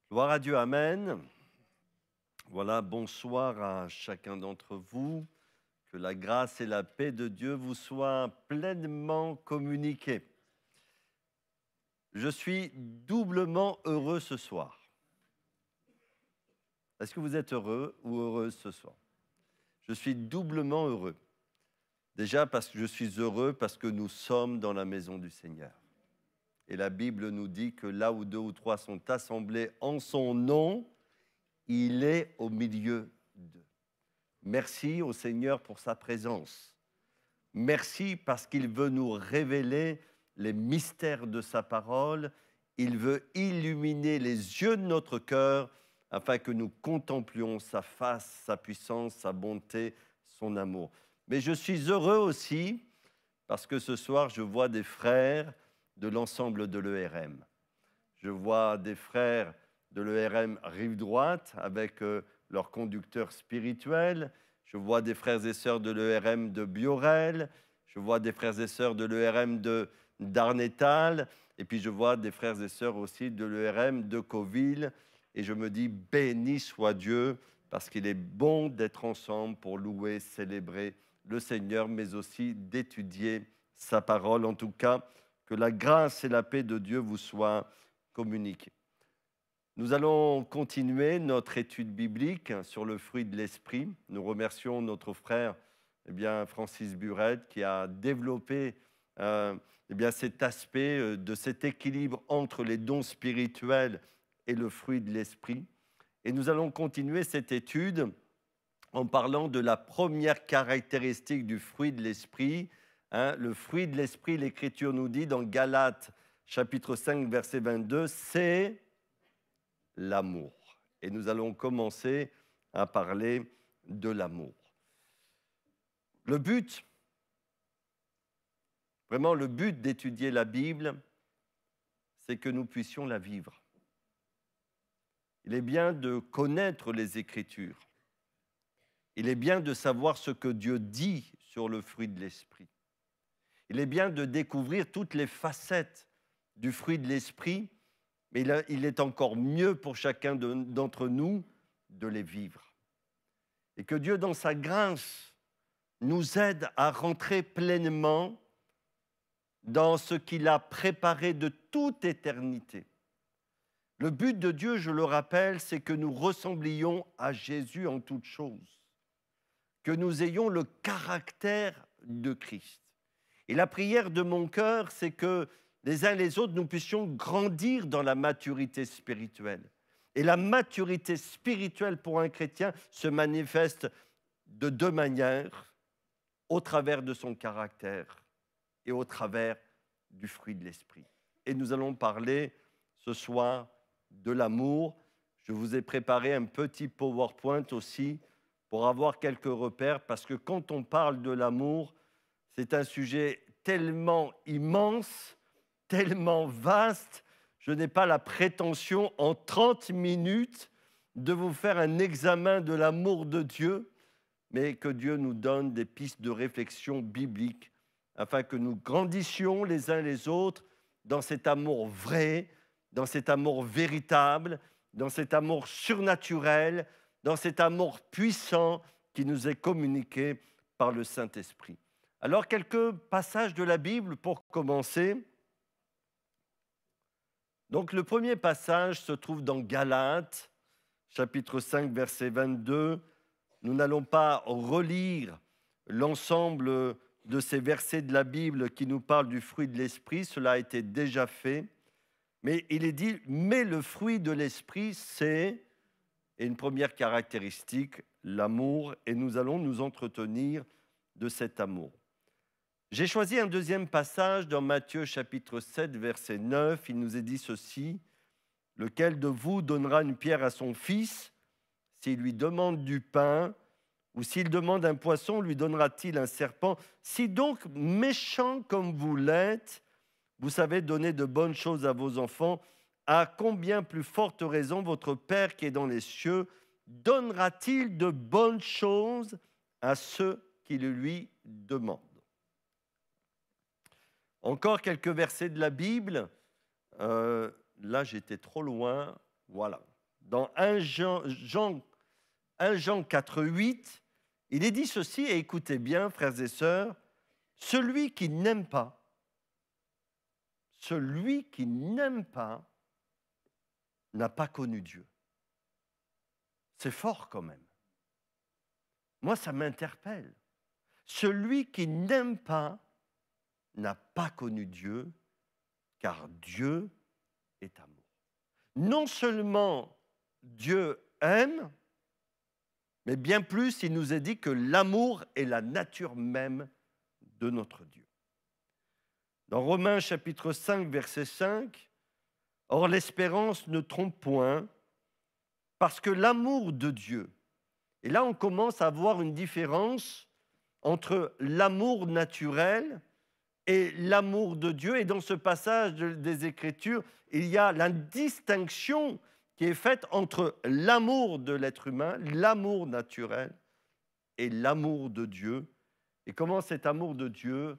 Gloire à Dieu, amen. Voilà, bonsoir à chacun d'entre vous. Que la grâce et la paix de Dieu vous soient pleinement communiquées. Je suis doublement heureux ce soir. Est-ce que vous êtes heureux ou heureuse ce soir? Je suis doublement heureux. Déjà parce que je suis heureux parce que nous sommes dans la maison du Seigneur. Et la Bible nous dit que là où 2 ou 3 sont assemblés en son nom, il est au milieu d'eux. Merci au Seigneur pour sa présence. Merci parce qu'il veut nous révéler les mystères de sa parole. Il veut illuminer les yeux de notre cœur afin que nous contemplions sa face, sa puissance, sa bonté, son amour. Mais je suis heureux aussi parce que ce soir, je vois des frères de l'ensemble de l'ERM. Je vois des frères de l'ERM Rive Droite avec leur conducteur spirituel. Je vois des frères et sœurs de l'ERM de Biorel. Je vois des frères et sœurs de l'ERM d'Arnétal. Et puis je vois des frères et sœurs aussi de l'ERM de Coville. Et je me dis, béni soit Dieu, parce qu'il est bon d'être ensemble pour louer, célébrer le Seigneur, mais aussi d'étudier sa parole. En tout cas, que la grâce et la paix de Dieu vous soient communiquées. Nous allons continuer notre étude biblique sur le fruit de l'esprit. Nous remercions notre frère Francis Burette qui a développé cet aspect de cet équilibre entre les dons spirituels et le fruit de l'esprit. Et nous allons continuer cette étude en parlant de la première caractéristique du fruit de l'esprit. Le fruit de l'esprit, l'Écriture nous dit dans Galates chapitre 5, verset 22, c'est l'amour. Et nous allons commencer à parler de l'amour. Le but d'étudier la Bible, c'est que nous puissions la vivre. Il est bien de connaître les Écritures. Il est bien de savoir ce que Dieu dit sur le fruit de l'esprit. Il est bien de découvrir toutes les facettes du fruit de l'esprit, mais il est encore mieux pour chacun d'entre nous de les vivre. Et que Dieu, dans sa grâce, nous aide à rentrer pleinement dans ce qu'il a préparé de toute éternité. Le but de Dieu, je le rappelle, c'est que nous ressemblions à Jésus en toutes choses, que nous ayons le caractère de Christ. Et la prière de mon cœur, c'est que les uns les autres, nous puissions grandir dans la maturité spirituelle. Et la maturité spirituelle pour un chrétien se manifeste de 2 manières, au travers de son caractère et au travers du fruit de l'esprit. Et nous allons parler ce soir de l'amour. Je vous ai préparé un petit PowerPoint aussi pour avoir quelques repères, parce que quand on parle de l'amour, c'est un sujet tellement immense, tellement vaste, je n'ai pas la prétention en 30 minutes de vous faire un examen de l'amour de Dieu, mais que Dieu nous donne des pistes de réflexion biblique afin que nous grandissions les uns les autres dans cet amour vrai, dans cet amour véritable, dans cet amour surnaturel, dans cet amour puissant qui nous est communiqué par le Saint-Esprit. Alors, quelques passages de la Bible pour commencer. Donc, le premier passage se trouve dans Galates, chapitre 5, verset 22. Nous n'allons pas relire l'ensemble de ces versets de la Bible qui nous parlent du fruit de l'esprit. Cela a été déjà fait. Mais il est dit, mais le fruit de l'esprit, c'est, et une première caractéristique, l'amour. Et nous allons nous entretenir de cet amour. J'ai choisi un deuxième passage dans Matthieu chapitre 7, verset 9. Il nous est dit ceci, « Lequel de vous donnera une pierre à son fils s'il lui demande du pain, ou s'il demande un poisson, lui donnera-t-il un serpent? Si donc, méchant comme vous l'êtes, vous savez donner de bonnes choses à vos enfants, à combien plus forte raison votre Père qui est dans les cieux donnera-t-il de bonnes choses à ceux qui le lui demandent. Encore quelques versets de la Bible. Là, j'étais trop loin. Voilà. Dans 1 Jean 4, 8, il est dit ceci, et écoutez bien, frères et sœurs, celui qui n'aime pas n'a pas connu Dieu. C'est fort quand même. Moi, ça m'interpelle. Celui qui n'aime pas n'a pas connu Dieu, car Dieu est amour. Non seulement Dieu aime, mais bien plus, il nous est dit que l'amour est la nature même de notre Dieu. Dans Romains chapitre 5, verset 5, « Or l'espérance ne trompe point, parce que l'amour de Dieu », et là on commence à voir une différence entre l'amour naturel et l'amour de Dieu. Et dans ce passage des Écritures, il y a la distinction qui est faite entre l'amour de l'être humain, l'amour naturel, et l'amour de Dieu. Et comment cet amour de Dieu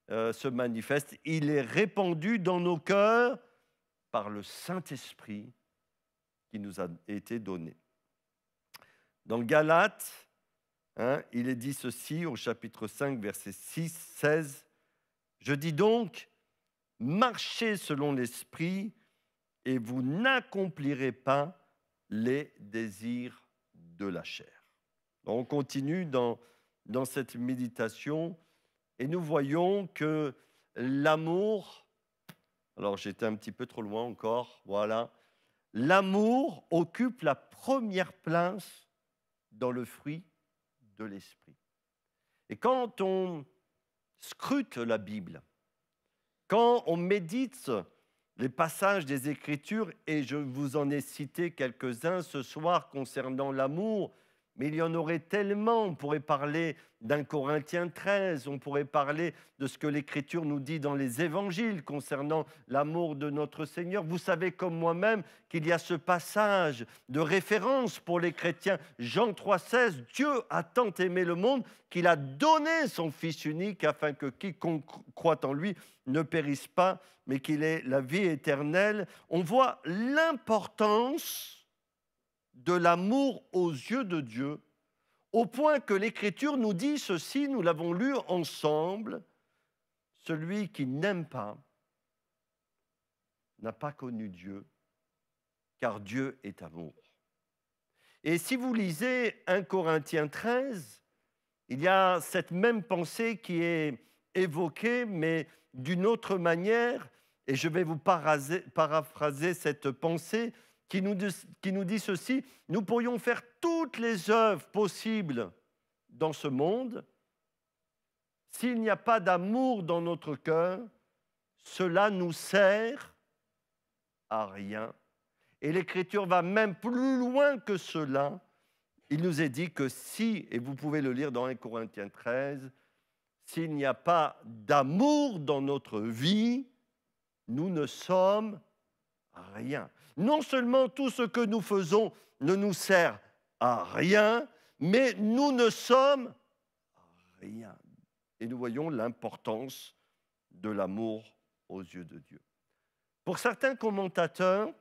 se manifeste? Il est répandu dans nos cœurs par le Saint-Esprit qui nous a été donné. Dans Galates, il est dit ceci au chapitre 5, versets 6, 16. « Je dis donc, marchez selon l'Esprit et vous n'accomplirez pas les désirs de la chair. » On continue dans cette méditation et nous voyons que l'amour, alors j'étais un petit peu trop loin encore, voilà, l'amour occupe la première place dans le fruit de l'esprit. Et quand on scrute la Bible, quand on médite les passages des Écritures, et je vous en ai cité quelques-uns ce soir concernant l'amour, mais il y en aurait tellement. On pourrait parler d'1 Corinthiens 13, on pourrait parler de ce que l'Écriture nous dit dans les Évangiles concernant l'amour de notre Seigneur. Vous savez comme moi-même qu'il y a ce passage de référence pour les chrétiens, Jean 3,16, « Dieu a tant aimé le monde qu'il a donné son Fils unique afin que quiconque croit en lui ne périsse pas, mais qu'il ait la vie éternelle. » On voit l'importance de l'amour aux yeux de Dieu, au point que l'Écriture nous dit ceci, nous l'avons lu ensemble, « Celui qui n'aime pas n'a pas connu Dieu, car Dieu est amour. » Et si vous lisez 1 Corinthiens 13, il y a cette même pensée qui est évoquée, mais d'une autre manière, et je vais vous paraphraser cette pensée qui nous dit ceci, « Nous pourrions faire toutes les œuvres possibles dans ce monde. S'il n'y a pas d'amour dans notre cœur, cela nous sert à rien. » Et l'Écriture va même plus loin que cela. Il nous est dit que si, et vous pouvez le lire dans 1 Corinthiens 13, s'il n'y a pas d'amour dans notre vie, nous ne sommes rien. Non seulement tout ce que nous faisons ne nous sert à rien, mais nous ne sommes rien. Et nous voyons l'importance de l'amour aux yeux de Dieu. Pour certains commentateurs,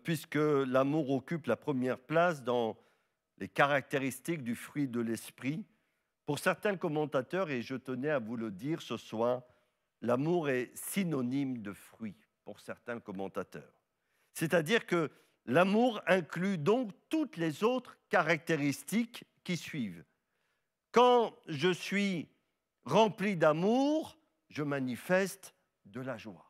puisque l'amour occupe la première place dans les caractéristiques du fruit de l'esprit, pour certains commentateurs, et je tenais à vous le dire ce soir, l'amour est synonyme de fruit pour certains commentateurs. C'est-à-dire que l'amour inclut donc toutes les autres caractéristiques qui suivent. Quand je suis rempli d'amour, je manifeste de la joie.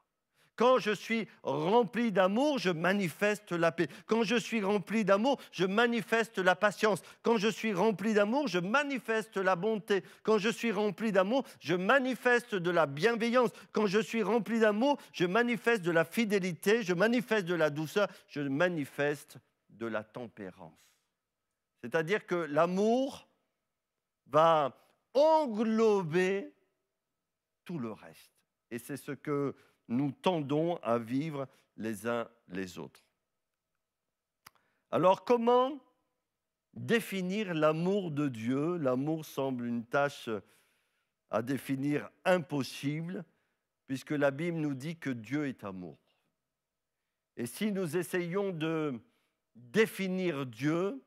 Quand je suis rempli d'amour, je manifeste la paix. Quand je suis rempli d'amour, je manifeste la patience. Quand je suis rempli d'amour, je manifeste la bonté. Quand je suis rempli d'amour, je manifeste de la bienveillance. Quand je suis rempli d'amour, je manifeste de la fidélité, je manifeste de la douceur, je manifeste de la tempérance. C'est-à-dire que l'amour va englober tout le reste. et c'est ce que nous tendons à vivre les uns les autres. Alors comment définir l'amour de Dieu? L'amour semble une tâche à définir impossible, puisque la Bible nous dit que Dieu est amour. Et si nous essayons de définir Dieu,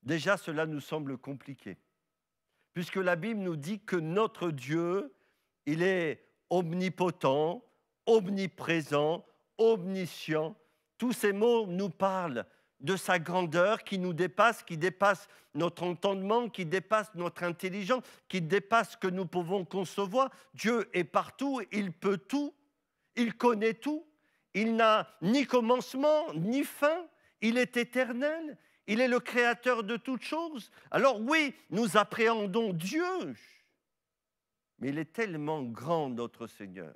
déjà cela nous semble compliqué, puisque la Bible nous dit que notre Dieu, il est omnipotent, omniprésent, omniscient. Tous ces mots nous parlent de sa grandeur qui nous dépasse, qui dépasse notre entendement, qui dépasse notre intelligence, qui dépasse ce que nous pouvons concevoir. Dieu est partout, il peut tout, il connaît tout, il n'a ni commencement ni fin, il est éternel, il est le créateur de toutes choses. Alors oui, nous appréhendons Dieu, mais il est tellement grand, notre Seigneur.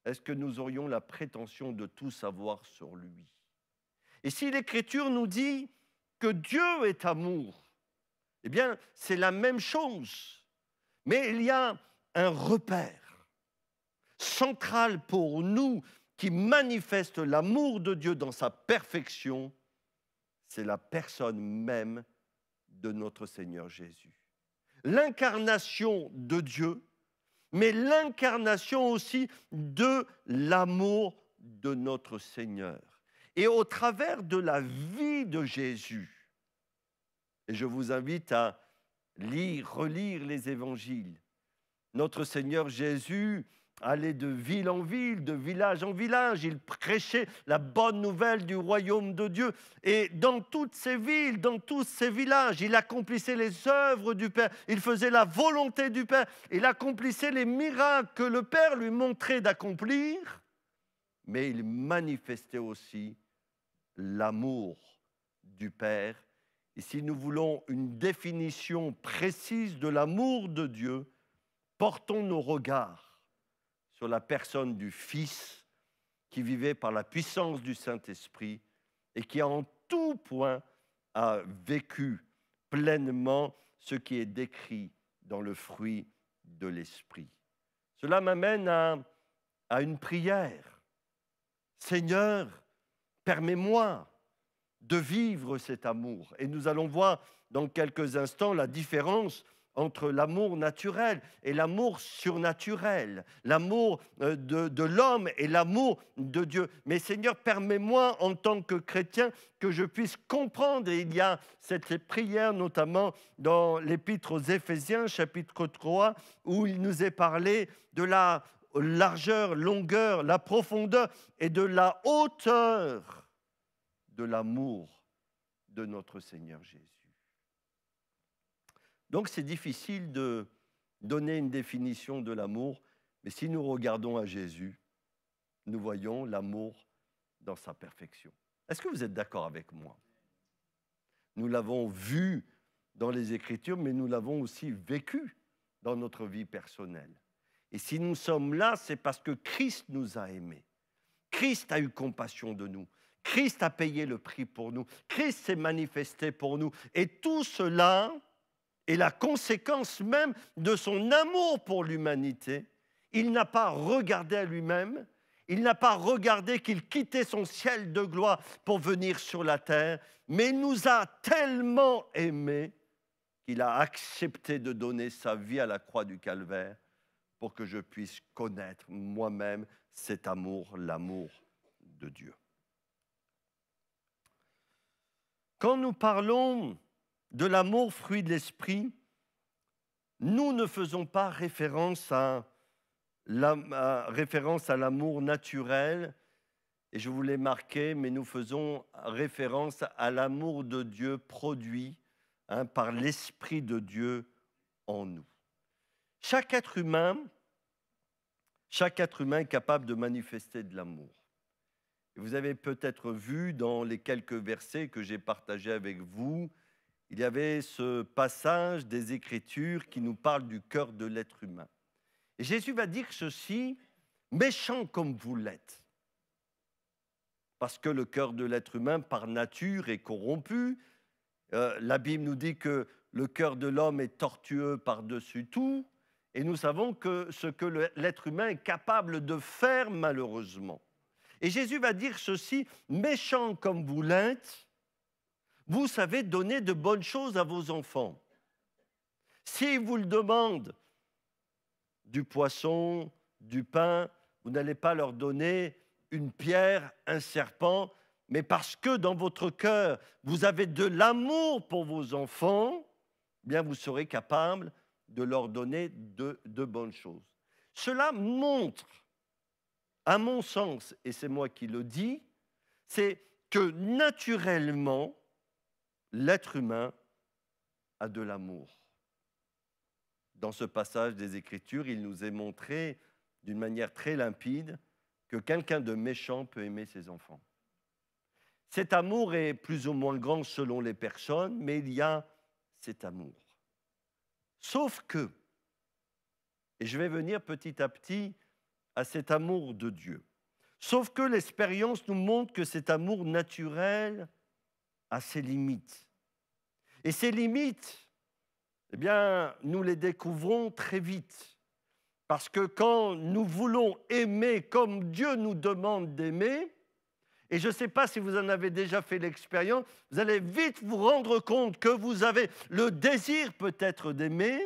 Est-ce que nous aurions la prétention de tout savoir sur lui? Et si l'Écriture nous dit que Dieu est amour, eh bien, c'est la même chose. Mais il y a un repère central pour nous qui manifeste l'amour de Dieu dans sa perfection, c'est la personne même de notre Seigneur Jésus. L'incarnation de Dieu, mais l'incarnation aussi de l'amour de notre Seigneur. Et au travers de la vie de Jésus, et je vous invite à relire les évangiles, notre Seigneur Jésus allait de ville en ville, de village en village, il prêchait la bonne nouvelle du royaume de Dieu. Et dans toutes ces villes, dans tous ces villages, il accomplissait les œuvres du Père, il faisait la volonté du Père, il accomplissait les miracles que le Père lui montrait d'accomplir, mais il manifestait aussi l'amour du Père. Et si nous voulons une définition précise de l'amour de Dieu, portons nos regards sur la personne du Fils qui vivait par la puissance du Saint-Esprit et qui en tout point a vécu pleinement ce qui est décrit dans le fruit de l'Esprit. Cela m'amène à une prière. Seigneur, permets-moi de vivre cet amour. Et nous allons voir dans quelques instants la différence entre l'amour naturel et l'amour surnaturel, l'amour de l'homme et l'amour de Dieu. Mais Seigneur, permets-moi en tant que chrétien que je puisse comprendre, et il y a cette prière notamment dans l'Épître aux Éphésiens, chapitre 3, où il nous est parlé de la largeur, longueur, la profondeur et de la hauteur de l'amour de notre Seigneur Jésus. Donc c'est difficile de donner une définition de l'amour, mais si nous regardons à Jésus, nous voyons l'amour dans sa perfection. Est-ce que vous êtes d'accord avec moi? Nous l'avons vu dans les Écritures, mais nous l'avons aussi vécu dans notre vie personnelle. Et si nous sommes là, c'est parce que Christ nous a aimés. Christ a eu compassion de nous. Christ a payé le prix pour nous. Christ s'est manifesté pour nous. Et tout cela est la conséquence même de son amour pour l'humanité. Il n'a pas regardé à lui-même. Il n'a pas regardé qu'il quittait son ciel de gloire pour venir sur la terre, mais il nous a tellement aimés qu'il a accepté de donner sa vie à la croix du Calvaire pour que je puisse connaître moi-même cet amour, l'amour de Dieu. Quand nous parlons de l'amour fruit de l'esprit, nous ne faisons pas référence à l'amour naturel, et je vous l'ai marqué, mais nous faisons référence à l'amour de Dieu produit par l'Esprit de Dieu en nous. Chaque être humain est capable de manifester de l'amour. Et vous avez peut-être vu dans les quelques versets que j'ai partagés avec vous, il y avait ce passage des Écritures qui nous parle du cœur de l'être humain. Et Jésus va dire ceci, méchant comme vous l'êtes, parce que le cœur de l'être humain, par nature, est corrompu. La Bible nous dit que le cœur de l'homme est tortueux par-dessus tout. Et nous savons que ce que l'être humain est capable de faire malheureusement. Et Jésus va dire ceci, méchant comme vous l'êtes, vous savez donner de bonnes choses à vos enfants. S'ils vous le demandent, du poisson, du pain, vous n'allez pas leur donner une pierre, un serpent, mais parce que dans votre cœur, vous avez de l'amour pour vos enfants, eh bien vous serez capable de leur donner de bonnes choses. Cela montre, à mon sens, et c'est moi qui le dis, c'est que naturellement, l'être humain a de l'amour. Dans ce passage des Écritures, il nous est montré d'une manière très limpide que quelqu'un de méchant peut aimer ses enfants. Cet amour est plus ou moins grand selon les personnes, mais il y a cet amour. Sauf que, et je vais venir petit à petit à cet amour de Dieu, sauf que l'expérience nous montre que cet amour naturel a ses limites. Et ces limites, eh bien, nous les découvrons très vite. Parce que quand nous voulons aimer comme Dieu nous demande d'aimer, et je ne sais pas si vous en avez déjà fait l'expérience, vous allez vite vous rendre compte que vous avez le désir peut-être d'aimer,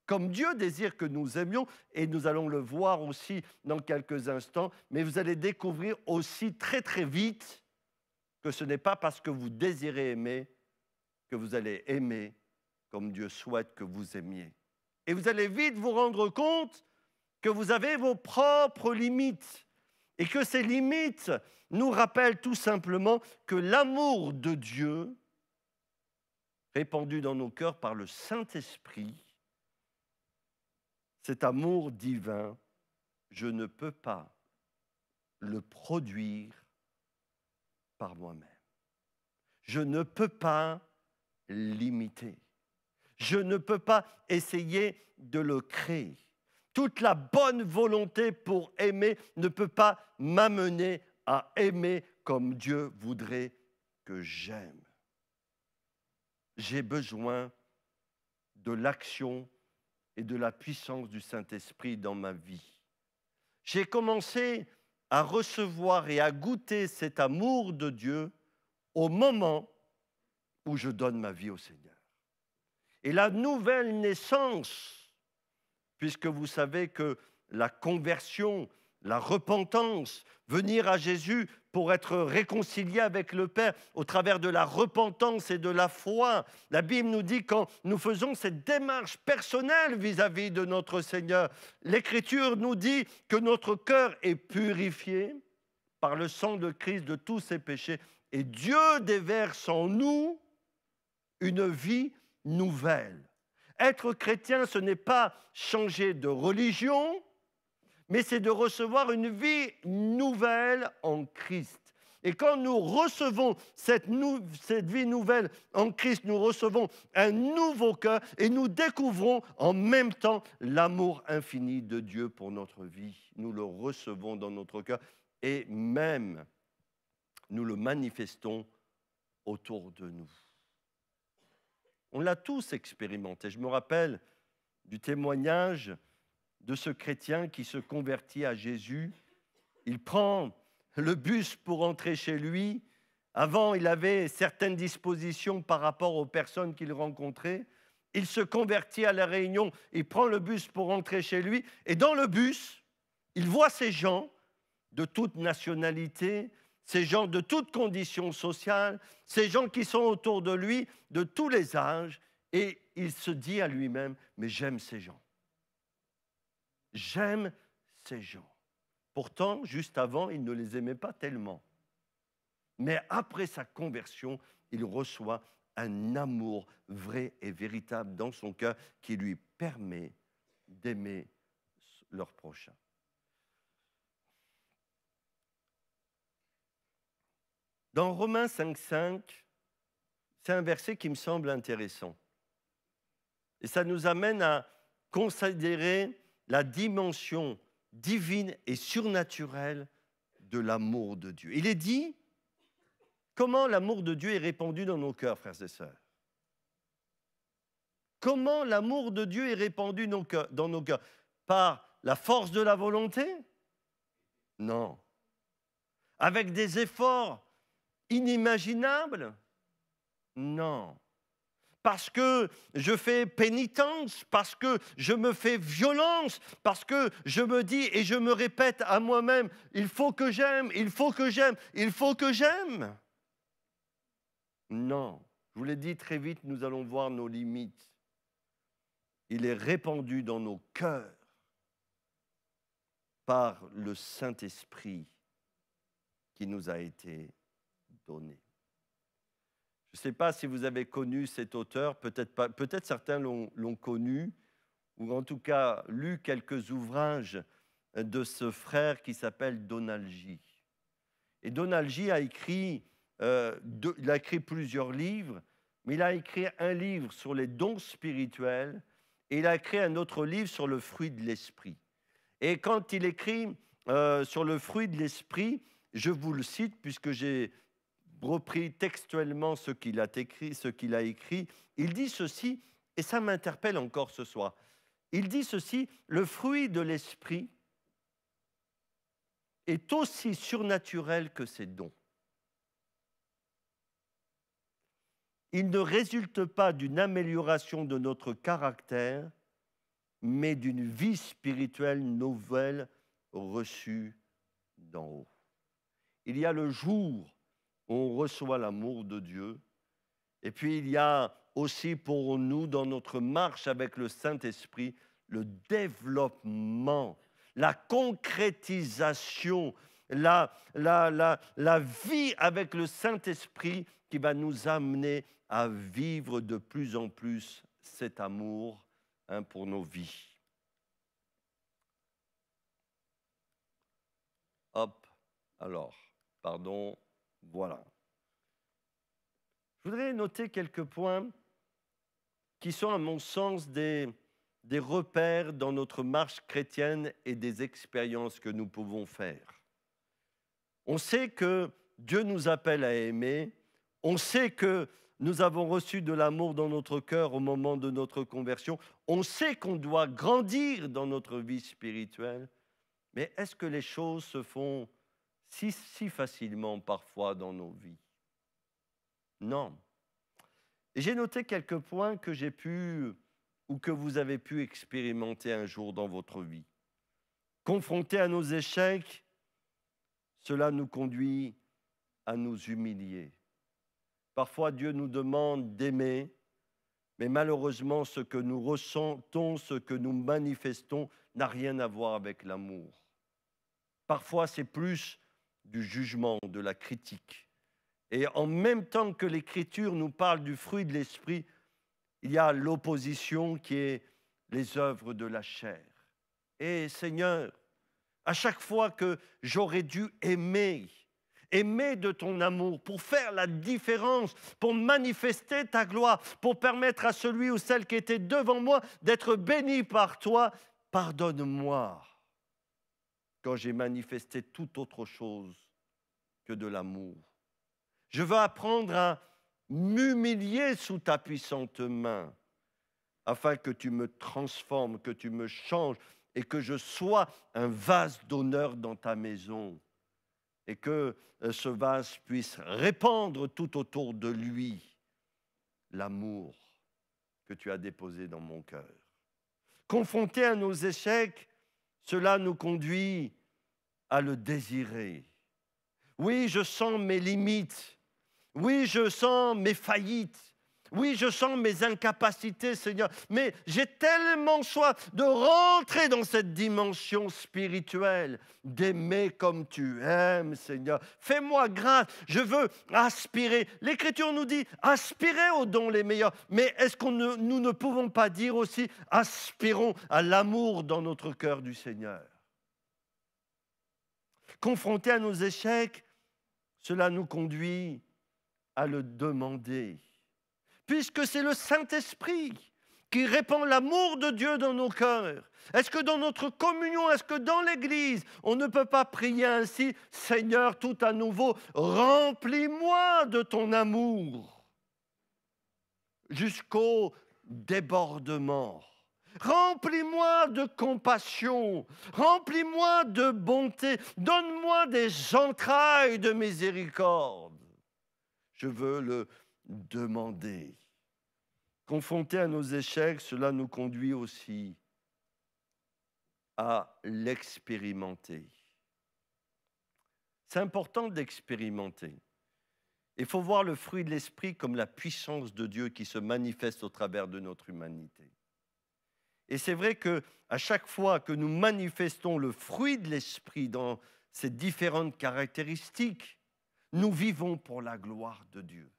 comme Dieu désire que nous aimions, et nous allons le voir aussi dans quelques instants, mais vous allez découvrir aussi très très vite que ce n'est pas parce que vous désirez aimer que vous allez aimer comme Dieu souhaite que vous aimiez. Et vous allez vite vous rendre compte que vous avez vos propres limites et que ces limites nous rappellent tout simplement que l'amour de Dieu, répandu dans nos cœurs par le Saint-Esprit, cet amour divin, je ne peux pas le produire par moi-même. Je ne peux pas l'imiter. Je ne peux pas essayer de le créer. Toute la bonne volonté pour aimer ne peut pas m'amener à aimer comme Dieu voudrait que j'aime. J'ai besoin de l'action et de la puissance du Saint-Esprit dans ma vie. J'ai commencé à recevoir et à goûter cet amour de Dieu au moment où je donne ma vie au Seigneur. Et la nouvelle naissance, puisque vous savez que la conversion, la repentance, venir à Jésus pour être réconcilié avec le Père au travers de la repentance et de la foi. La Bible nous dit quand nous faisons cette démarche personnelle vis-à-vis de notre Seigneur, l'Écriture nous dit que notre cœur est purifié par le sang de Christ de tous ses péchés et Dieu déverse en nous une vie nouvelle. Être chrétien, ce n'est pas changer de religion, mais c'est de recevoir une vie nouvelle en Christ. Et quand nous recevons cette vie nouvelle en Christ, nous recevons un nouveau cœur et nous découvrons en même temps l'amour infini de Dieu pour notre vie. Nous le recevons dans notre cœur et même nous le manifestons autour de nous. On l'a tous expérimenté. Je me rappelle du témoignage de ce chrétien qui se convertit à Jésus. Il prend le bus pour rentrer chez lui. Avant, il avait certaines dispositions par rapport aux personnes qu'il rencontrait. Il se convertit à La Réunion, il prend le bus pour rentrer chez lui. Et dans le bus, il voit ces gens de toute nationalité, ces gens de toutes conditions sociales, ces gens qui sont autour de lui, de tous les âges. Et il se dit à lui-même, mais j'aime ces gens. J'aime ces gens. Pourtant, juste avant, il ne les aimait pas tellement. Mais après sa conversion, il reçoit un amour vrai et véritable dans son cœur qui lui permet d'aimer leur prochain. Dans Romains 5,5, c'est un verset qui me semble intéressant. Et ça nous amène à considérer la dimension divine et surnaturelle de l'amour de Dieu. Il est dit comment l'amour de Dieu est répandu dans nos cœurs, frères et sœurs. Comment l'amour de Dieu est répandu dans nos cœurs? Par la force de la volonté? Non. Avec des efforts inimaginables? Non. Parce que je fais pénitence, parce que je me fais violence, parce que je me dis et je me répète à moi-même, il faut que j'aime, il faut que j'aime, il faut que j'aime. Non, je vous l'ai dit très vite, nous allons voir nos limites. Il est répandu dans nos cœurs par le Saint-Esprit qui nous a été donné. Je ne sais pas si vous avez connu cet auteur, peut-être pas, peut-être certains l'ont connu, ou en tout cas lu quelques ouvrages de ce frère qui s'appelle Donald G. Et Donald G a écrit, il a écrit plusieurs livres, mais il a écrit un livre sur les dons spirituels et il a écrit un autre livre sur le fruit de l'esprit. Et quand il écrit sur le fruit de l'esprit, je vous le cite puisque j'ai repris textuellement ce qu'il a écrit, il dit ceci, et ça m'interpelle encore ce soir. Il dit ceci, le fruit de l'esprit est aussi surnaturel que ses dons. Il ne résulte pas d'une amélioration de notre caractère, mais d'une vie spirituelle nouvelle reçue d'en haut. Il y a le jour où on reçoit l'amour de Dieu, et puis il y a aussi pour nous, dans notre marche avec le Saint-Esprit, le développement, la concrétisation, la vie avec le Saint-Esprit qui va nous amener à vivre de plus en plus cet amour pour nos vies. Hop, alors, pardon, voilà. Je voudrais noter quelques points qui sont, à mon sens, des repères dans notre marche chrétienne et des expériences que nous pouvons faire. On sait que Dieu nous appelle à aimer, on sait que nous avons reçu de l'amour dans notre cœur au moment de notre conversion, on sait qu'on doit grandir dans notre vie spirituelle, mais est-ce que les choses se font si facilement parfois dans nos vies? Non. Et j'ai noté quelques points que j'ai pu ou que vous avez pu expérimenter un jour dans votre vie. Confrontés à nos échecs, cela nous conduit à nous humilier. Parfois, Dieu nous demande d'aimer, mais malheureusement, ce que nous ressentons, ce que nous manifestons, n'a rien à voir avec l'amour. Parfois, c'est plus du jugement, de la critique. Et en même temps que l'Écriture nous parle du fruit de l'esprit, il y a l'opposition qui est les œuvres de la chair. Et Seigneur, à chaque fois que j'aurais dû aimer de ton amour, pour faire la différence, pour manifester ta gloire, pour permettre à celui ou celle qui était devant moi d'être béni par toi, pardonne-moi quand j'ai manifesté toute autre chose que de l'amour. Je veux apprendre à m'humilier sous ta puissante main afin que tu me transformes, que tu me changes et que je sois un vase d'honneur dans ta maison et que ce vase puisse répandre tout autour de lui l'amour que tu as déposé dans mon cœur. Confrontés à nos échecs, cela nous conduit à le désirer. Oui, je sens mes limites. Oui, je sens mes faillites. Oui, je sens mes incapacités, Seigneur. Mais j'ai tellement soif de rentrer dans cette dimension spirituelle, d'aimer comme tu aimes, Seigneur. Fais-moi grâce. Je veux aspirer. L'Écriture nous dit, aspirez aux dons les meilleurs. Mais est-ce que nous ne pouvons pas dire aussi, aspirons à l'amour dans notre cœur du Seigneur? Confrontés à nos échecs, cela nous conduit à le demander, puisque c'est le Saint-Esprit qui répand l'amour de Dieu dans nos cœurs. Est-ce que dans notre communion, est-ce que dans l'Église, on ne peut pas prier ainsi, Seigneur, tout à nouveau, remplis-moi de ton amour, jusqu'au débordement. Remplis-moi de compassion, remplis-moi de bonté, donne-moi des entrailles de miséricorde. Je veux le demander. Confrontés à nos échecs, cela nous conduit aussi à l'expérimenter. C'est important d'expérimenter. Il faut voir le fruit de l'esprit comme la puissance de Dieu qui se manifeste au travers de notre humanité. Et c'est vrai qu'à chaque fois que nous manifestons le fruit de l'esprit dans ces différentes caractéristiques, nous vivons pour la gloire de Dieu.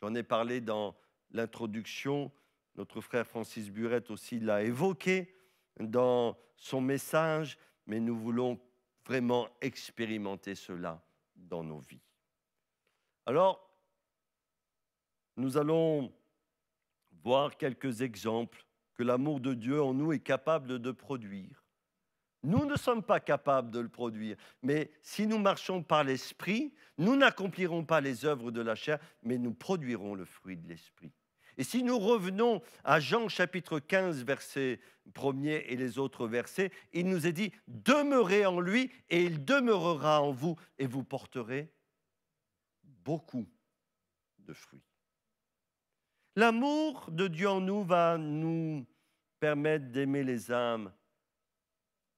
J'en ai parlé dans l'introduction, notre frère Francis Burette aussi l'a évoqué dans son message, mais nous voulons vraiment expérimenter cela dans nos vies. Alors, nous allons voir quelques exemples que l'amour de Dieu en nous est capable de produire. Nous ne sommes pas capables de le produire, mais si nous marchons par l'esprit, nous n'accomplirons pas les œuvres de la chair, mais nous produirons le fruit de l'esprit. Et si nous revenons à Jean chapitre 15, verset 1er et les autres versets, il nous est dit « Demeurez en lui et il demeurera en vous et vous porterez beaucoup de fruits. » L'amour de Dieu en nous va nous permettre d'aimer les âmes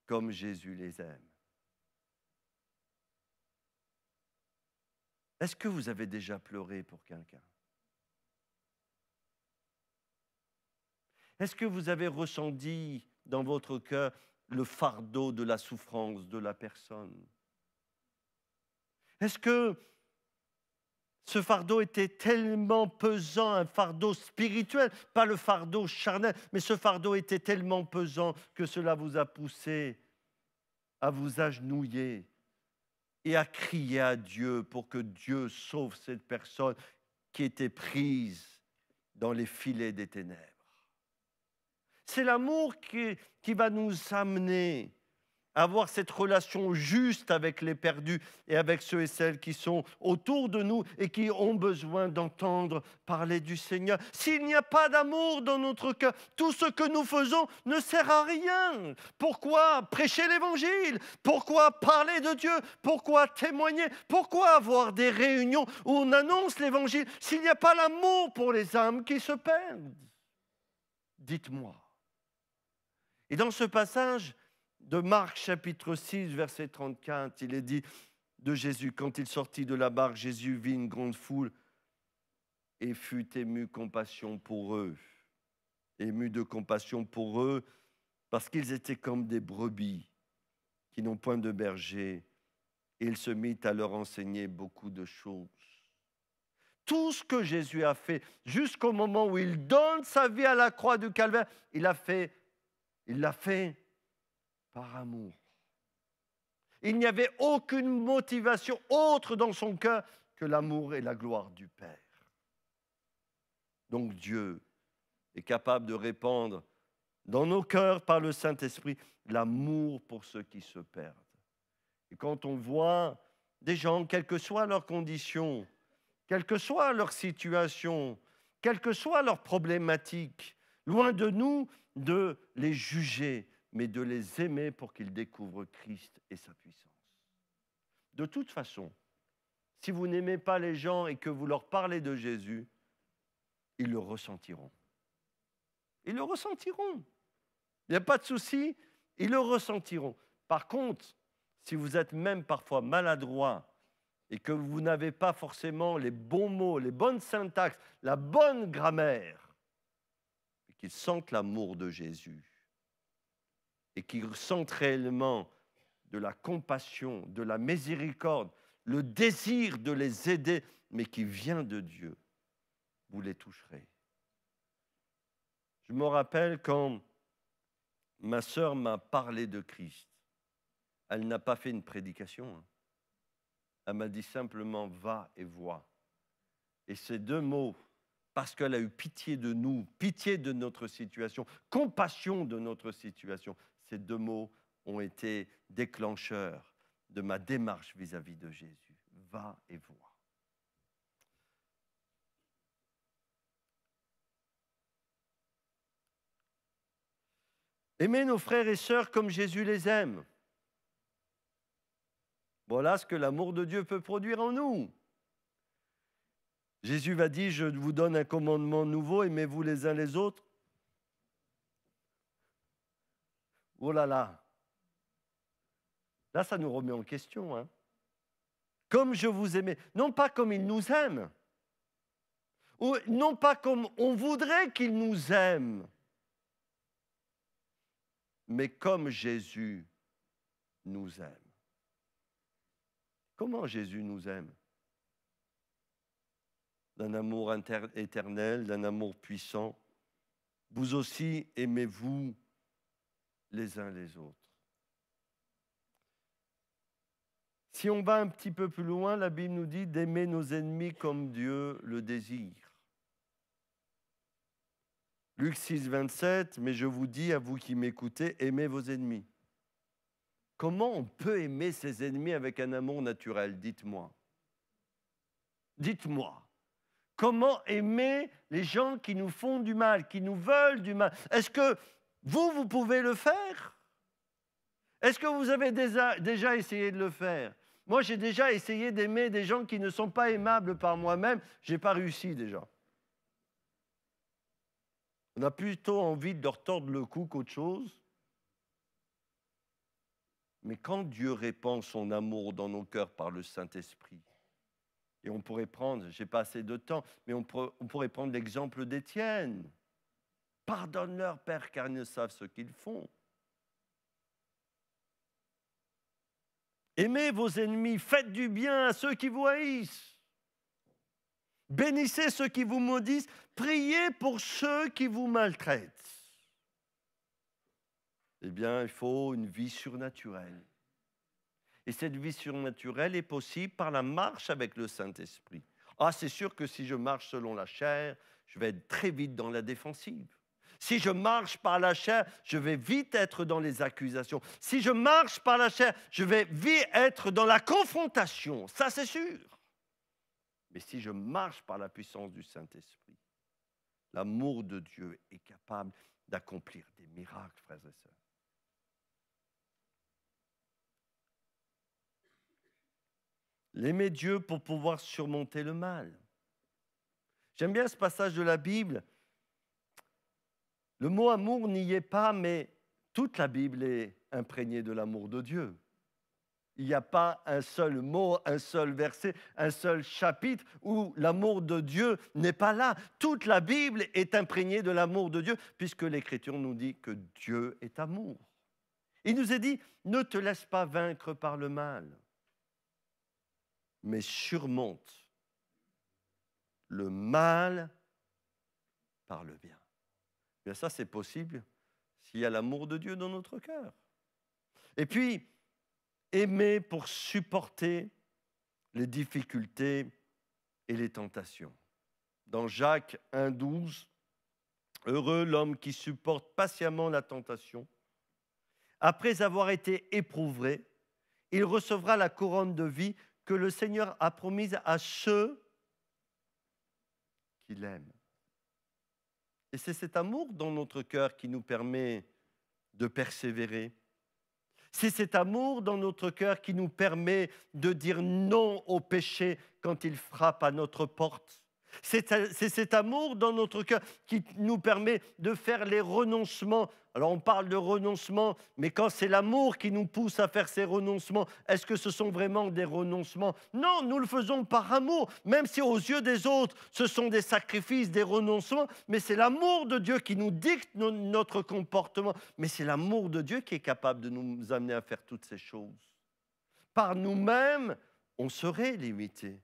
comme Jésus les aime. Est-ce que vous avez déjà pleuré pour quelqu'un? Est-ce que vous avez ressenti dans votre cœur le fardeau de la souffrance de la personne? Est-ce que ce fardeau était tellement pesant, un fardeau spirituel, pas le fardeau charnel, mais ce fardeau était tellement pesant que cela vous a poussé à vous agenouiller et à crier à Dieu pour que Dieu sauve cette personne qui était prise dans les filets des ténèbres. C'est l'amour qui va nous amener à avoir cette relation juste avec les perdus et avec ceux et celles qui sont autour de nous et qui ont besoin d'entendre parler du Seigneur. S'il n'y a pas d'amour dans notre cœur, tout ce que nous faisons ne sert à rien. Pourquoi prêcher l'Évangile? Pourquoi parler de Dieu? Pourquoi témoigner? Pourquoi avoir des réunions où on annonce l'Évangile s'il n'y a pas l'amour pour les âmes qui se perdent? Dites-moi. Et dans ce passage de Marc chapitre 6, verset 34, il est dit de Jésus, quand il sortit de la barque, Jésus vit une grande foule et fut ému compassion pour eux. Ému de compassion pour eux parce qu'ils étaient comme des brebis qui n'ont point de berger. Et il se mit à leur enseigner beaucoup de choses. Tout ce que Jésus a fait jusqu'au moment où il donne sa vie à la croix du Calvaire, il l'a fait par amour. Il n'y avait aucune motivation autre dans son cœur que l'amour et la gloire du Père. Donc Dieu est capable de répandre dans nos cœurs par le Saint-Esprit l'amour pour ceux qui se perdent. Et quand on voit des gens, quelles que soient leurs conditions, quelle que soit leur situation, quelle que soit leur problématique, loin de nous de les juger, mais de les aimer pour qu'ils découvrent Christ et sa puissance. De toute façon, si vous n'aimez pas les gens et que vous leur parlez de Jésus, ils le ressentiront. Ils le ressentiront. Il n'y a pas de souci, ils le ressentiront. Par contre, si vous êtes même parfois maladroit et que vous n'avez pas forcément les bons mots, les bonnes syntaxes, la bonne grammaire, et qu'ils sentent l'amour de Jésus, et qui ressentent réellement de la compassion, de la miséricorde, le désir de les aider, mais qui vient de Dieu, vous les toucherez. Je me rappelle quand ma sœur m'a parlé de Christ, elle n'a pas fait une prédication, elle m'a dit simplement « va et vois ». Et ces deux mots, parce qu'elle a eu pitié de nous, pitié de notre situation, compassion de notre situation, ces deux mots ont été déclencheurs de ma démarche vis-à-vis de Jésus. Va et vois. Aimez nos frères et sœurs comme Jésus les aime. Voilà ce que l'amour de Dieu peut produire en nous. Jésus va dire, je vous donne un commandement nouveau, aimez-vous les uns les autres. Oh là là. Là, ça nous remet en question. Hein. Comme je vous aimais. Non pas comme il nous aime. Ou non pas comme on voudrait qu'il nous aime. Mais comme Jésus nous aime. Comment Jésus nous aime? D'un amour éternel, d'un amour puissant. Vous aussi, aimez-vous les uns les autres. Si on va un petit peu plus loin, la Bible nous dit d'aimer nos ennemis comme Dieu le désire. Luc 6, 27, mais je vous dis à vous qui m'écoutez, aimez vos ennemis. Comment on peut aimer ses ennemis avec un amour naturel? Dites-moi. Dites-moi. Comment aimer les gens qui nous font du mal, qui nous veulent du mal? Est-ce que vous pouvez le faire? Est-ce que vous avez déjà essayé de le faire? Moi, j'ai déjà essayé d'aimer des gens qui ne sont pas aimables par moi-même. Je n'ai pas réussi déjà. On a plutôt envie de leur tordre le cou qu'autre chose. Mais quand Dieu répand son amour dans nos cœurs par le Saint-Esprit, et on pourrait prendre, je n'ai pas assez de temps, mais on pourrait prendre l'exemple d'Étienne. Pardonne-leur, Père, car ils ne savent ce qu'ils font. Aimez vos ennemis, faites du bien à ceux qui vous haïssent. Bénissez ceux qui vous maudissent, priez pour ceux qui vous maltraitent. Eh bien, il faut une vie surnaturelle. Et cette vie surnaturelle est possible par la marche avec le Saint-Esprit. Ah, c'est sûr que si je marche selon la chair, je vais être très vite dans la défensive. Si je marche par la chair, je vais vite être dans les accusations. Si je marche par la chair, je vais vite être dans la confrontation. Ça, c'est sûr. Mais si je marche par la puissance du Saint-Esprit, l'amour de Dieu est capable d'accomplir des miracles, frères et sœurs. L'aimer Dieu pour pouvoir surmonter le mal. J'aime bien ce passage de la Bible. Le mot amour n'y est pas, mais toute la Bible est imprégnée de l'amour de Dieu. Il n'y a pas un seul mot, un seul verset, un seul chapitre où l'amour de Dieu n'est pas là. Toute la Bible est imprégnée de l'amour de Dieu, puisque l'Écriture nous dit que Dieu est amour. Il nous est dit, ne te laisse pas vaincre par le mal, mais surmonte le mal par le bien. Bien ça, c'est possible s'il y a l'amour de Dieu dans notre cœur. Et puis, aimer pour supporter les difficultés et les tentations. Dans Jacques 1,12, « Heureux l'homme qui supporte patiemment la tentation. Après avoir été éprouvé, il recevra la couronne de vie que le Seigneur a promise à ceux qui l'aiment. » Et c'est cet amour dans notre cœur qui nous permet de persévérer. C'est cet amour dans notre cœur qui nous permet de dire non au péché quand il frappe à notre porte. C'est cet amour dans notre cœur qui nous permet de faire les renoncements. Alors on parle de renoncement, mais quand c'est l'amour qui nous pousse à faire ces renoncements, est-ce que ce sont vraiment des renoncements? Non, nous le faisons par amour, même si aux yeux des autres, ce sont des sacrifices, des renoncements, mais c'est l'amour de Dieu qui nous dicte notre comportement, mais c'est l'amour de Dieu qui est capable de nous amener à faire toutes ces choses. Par nous-mêmes, on serait limité.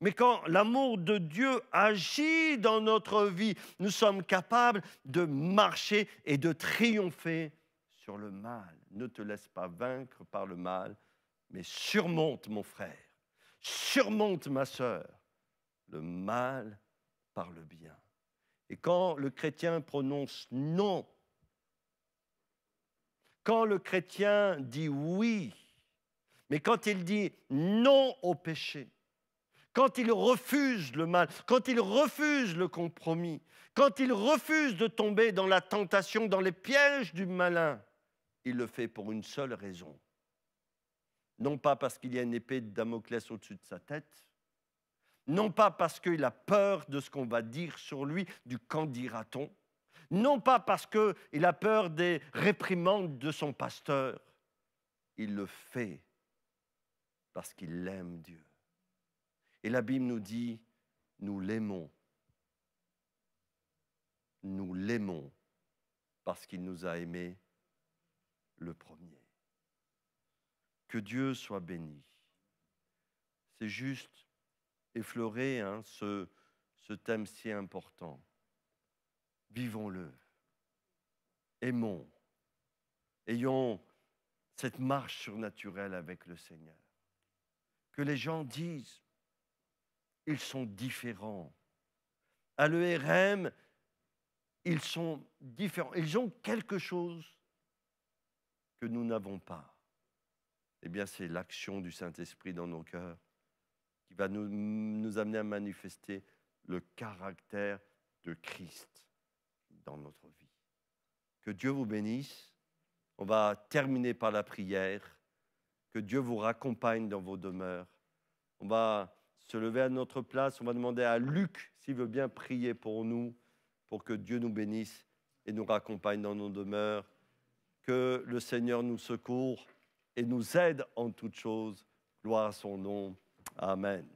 Mais quand l'amour de Dieu agit dans notre vie, nous sommes capables de marcher et de triompher sur le mal. Ne te laisse pas vaincre par le mal, mais surmonte, mon frère, surmonte, ma sœur, le mal par le bien. Et quand le chrétien prononce non, quand le chrétien dit oui, mais quand il dit non au péché, quand il refuse le mal, quand il refuse le compromis, quand il refuse de tomber dans la tentation, dans les pièges du malin, il le fait pour une seule raison. Non pas parce qu'il y a une épée de Damoclès au-dessus de sa tête, non pas parce qu'il a peur de ce qu'on va dire sur lui, du qu'en dira-t-on, non pas parce qu'il a peur des réprimandes de son pasteur. Il le fait parce qu'il aime Dieu. Et la Bible nous dit, nous l'aimons. Nous l'aimons parce qu'il nous a aimés le premier. Que Dieu soit béni. C'est juste effleurer ce thème si important. Vivons-le. Aimons. Ayons cette marche surnaturelle avec le Seigneur. Que les gens disent, ils sont différents. À l'ERM, ils sont différents. Ils ont quelque chose que nous n'avons pas. Eh bien, c'est l'action du Saint-Esprit dans nos cœurs qui va nous amener à manifester le caractère de Christ dans notre vie. Que Dieu vous bénisse. On va terminer par la prière. Que Dieu vous raccompagne dans vos demeures. On va se lever à notre place. On va demander à Luc s'il veut bien prier pour nous, pour que Dieu nous bénisse et nous raccompagne dans nos demeures. Que le Seigneur nous secourt et nous aide en toutes choses. Gloire à son nom. Amen.